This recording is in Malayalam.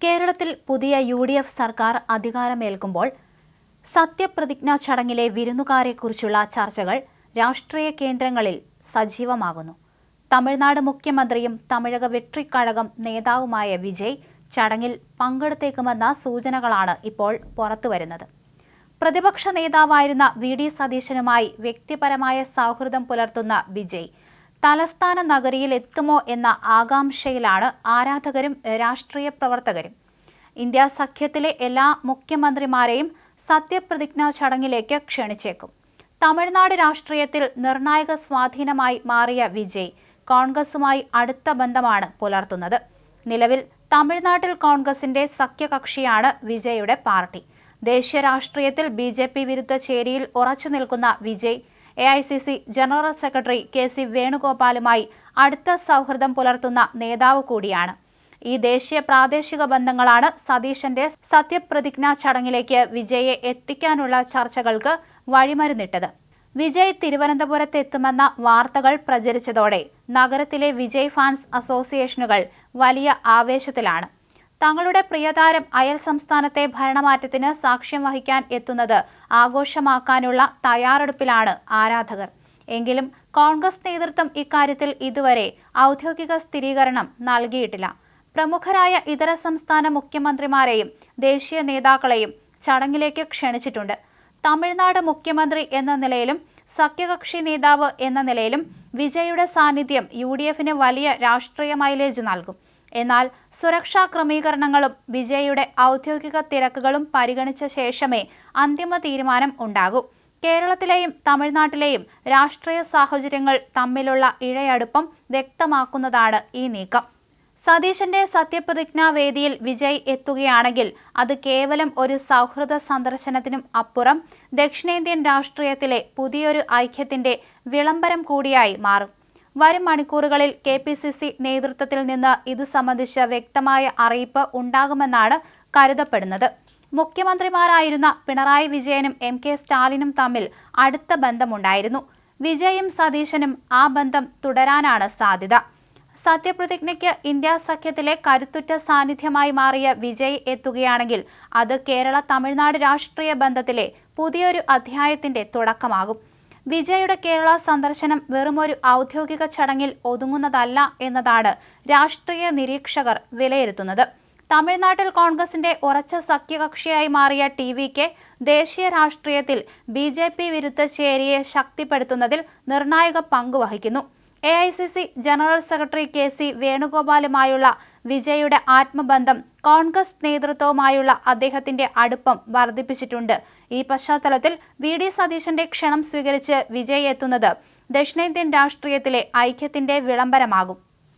കേരളത്തിൽ പുതിയ UDF സർക്കാർ അധികാരമേൽക്കുമ്പോൾ സത്യപ്രതിജ്ഞാ ചടങ്ങിലെ വിരുന്നുകാരെക്കുറിച്ചുള്ള ചർച്ചകൾ രാഷ്ട്രീയ കേന്ദ്രങ്ങളിൽ സജീവമാകുന്നു. തമിഴ്നാട് മുഖ്യമന്ത്രിയും തമിഴക വെട്രിക്കഴകം നേതാവുമായ വിജയ് ചടങ്ങിൽ പങ്കെടുത്തേക്കുമെന്ന സൂചനകളാണ് ഇപ്പോൾ പുറത്തുവരുന്നത്. പ്രതിപക്ഷ നേതാവായിരുന്ന VD സതീശനുമായി വ്യക്തിപരമായ സൗഹൃദം പുലർത്തുന്ന വിജയ് തലസ്ഥാന നഗരിയിൽ എത്തുമോ എന്ന ആകാംക്ഷയിലാണ് ആരാധകരും രാഷ്ട്രീയ പ്രവർത്തകരും. ഇന്ത്യ സഖ്യത്തിലെ എല്ലാ മുഖ്യമന്ത്രിമാരെയും സത്യപ്രതിജ്ഞാ ചടങ്ങിലേക്ക് ക്ഷണിച്ചേക്കും. തമിഴ്നാട് രാഷ്ട്രീയത്തിൽ നിർണായക സ്വാധീനമായി മാറിയ വിജയ് കോൺഗ്രസുമായി അടുത്ത ബന്ധമാണ് പുലർത്തുന്നത്. നിലവിൽ തമിഴ്നാട്ടിൽ കോൺഗ്രസിന്റെ സഖ്യകക്ഷിയാണ് വിജയുടെ പാർട്ടി. ദേശീയ രാഷ്ട്രീയത്തിൽ BJP വിരുദ്ധ ചേരിയിൽ ഉറച്ചു നിൽക്കുന്ന Vijay AICC general secretary KC വേണുഗോപാലുമായി അടുത്ത സൗഹൃദം പുലർത്തുന്ന നേതാവ് കൂടിയാണ്. ഈ ദേശീയ പ്രാദേശിക ബന്ധങ്ങളാണ് സതീശന്റെ സത്യപ്രതിജ്ഞാ ചടങ്ങിലേക്ക് വിജയെ എത്തിക്കാനുള്ള ചർച്ചകൾക്ക് വഴിമരുന്നിട്ടത്. വിജയ് തിരുവനന്തപുരത്ത് എത്തുമെന്ന വാർത്തകൾ പ്രചരിച്ചതോടെ നഗരത്തിലെ വിജയ് ഫാൻസ് അസോസിയേഷനുകൾ വലിയ ആവേശത്തിലാണ്. തങ്ങളുടെ പ്രിയതാരം അയൽ സംസ്ഥാനത്തെ ഭരണമാറ്റത്തിന് സാക്ഷ്യം വഹിക്കാൻ എത്തുന്നത് ആഘോഷമാക്കാനുള്ള തയ്യാറെടുപ്പിലാണ് ആരാധകർ. എങ്കിലും കോൺഗ്രസ് നേതൃത്വം ഇക്കാര്യത്തിൽ ഇതുവരെ ഔദ്യോഗിക സ്ഥിരീകരണം നൽകിയിട്ടില്ല. പ്രമുഖരായ ഇതര സംസ്ഥാന മുഖ്യമന്ത്രിമാരെയും ദേശീയ നേതാക്കളെയും ചടങ്ങിലേക്ക് ക്ഷണിച്ചിട്ടുണ്ട്. തമിഴ്നാട് മുഖ്യമന്ത്രി എന്ന നിലയിലും സഖ്യകക്ഷി നേതാവ് എന്ന നിലയിലും വിജയുടെ സാന്നിധ്യം UDFന് വലിയ രാഷ്ട്രീയ മൈലേജ് നൽകും. എന്നാൽ സുരക്ഷാ ക്രമീകരണങ്ങളും വിജയുടെ ഔദ്യോഗിക തിരക്കുകളും പരിഗണിച്ച ശേഷമേ അന്തിമ തീരുമാനം ഉണ്ടാകൂ. കേരളത്തിലെയും തമിഴ്നാട്ടിലെയും രാഷ്ട്രീയ സാഹചര്യങ്ങൾ തമ്മിലുള്ള ഇഴയടുപ്പം വ്യക്തമാക്കുന്നതാണ് ഈ നീക്കം. സതീശന്റെ സത്യപ്രതിജ്ഞാ വേദിയിൽ വിജയ് എത്തുകയാണെങ്കിൽ അത് കേവലം ഒരു സൗഹൃദ സന്ദർശനത്തിനും അപ്പുറം ദക്ഷിണേന്ത്യൻ രാഷ്ട്രീയത്തിലെ പുതിയൊരു ഐക്യത്തിന്റെ വിളംബരം കൂടിയായി മാറും. വരും മണിക്കൂറുകളിൽ KPCC നേതൃത്വത്തിൽ നിന്ന് ഇതു സംബന്ധിച്ച വ്യക്തമായ അറിയിപ്പ് ഉണ്ടാകുമെന്നാണ് കരുതപ്പെടുന്നത്. മുഖ്യമന്ത്രിമാരായിരുന്ന പിണറായി വിജയനും MK സ്റ്റാലിനും തമ്മിൽ അടുത്ത ബന്ധമുണ്ടായിരുന്നു. വിജയും സതീശനും ആ ബന്ധം തുടരാനാണ് സാധ്യത. സത്യപ്രതിജ്ഞയ്ക്ക് ഇന്ത്യ സഖ്യത്തിലെ കരുത്തുറ്റ സാന്നിധ്യമായി മാറിയ വിജയ് എത്തുകയാണെങ്കിൽ അത് കേരള തമിഴ്നാട് രാഷ്ട്രീയ ബന്ധത്തിലെ പുതിയൊരു അധ്യായത്തിന്റെ തുടക്കമാകും. വിജയുടെ കേരള സന്ദർശനം വെറുമൊരു ഔദ്യോഗിക ചടങ്ങിൽ ഒതുങ്ങുന്നതല്ല എന്നതാണ് രാഷ്ട്രീയ നിരീക്ഷകർ വിലയിരുത്തുന്നത്. തമിഴ്നാട്ടിൽ കോൺഗ്രസിന്റെ ഉറച്ച സഖ്യകക്ഷിയായി മാറിയ TVK ദേശീയ രാഷ്ട്രീയത്തിൽ BJP വിരുദ്ധ ചേരിയെ ശക്തിപ്പെടുത്തുന്നതിൽ നിർണായക പങ്ക് വഹിക്കുന്നു. AICC ജനറൽ സെക്രട്ടറി KC വേണുഗോപാലുമായുള്ള വിജയുടെ ആത്മബന്ധം കോൺഗ്രസ് നേതൃത്വവുമായുള്ള അദ്ദേഹത്തിന്റെ അടുപ്പം വർദ്ധിപ്പിച്ചിട്ടുണ്ട്. ഈ പശ്ചാത്തലത്തിൽ VD സതീശന്റെ ക്ഷണം സ്വീകരിച്ച് വിജയ് എത്തുന്നത് ദക്ഷിണേന്ത്യൻ രാഷ്ട്രീയത്തിലെ ഐക്യത്തിന്റെ വിളംബരമാകും.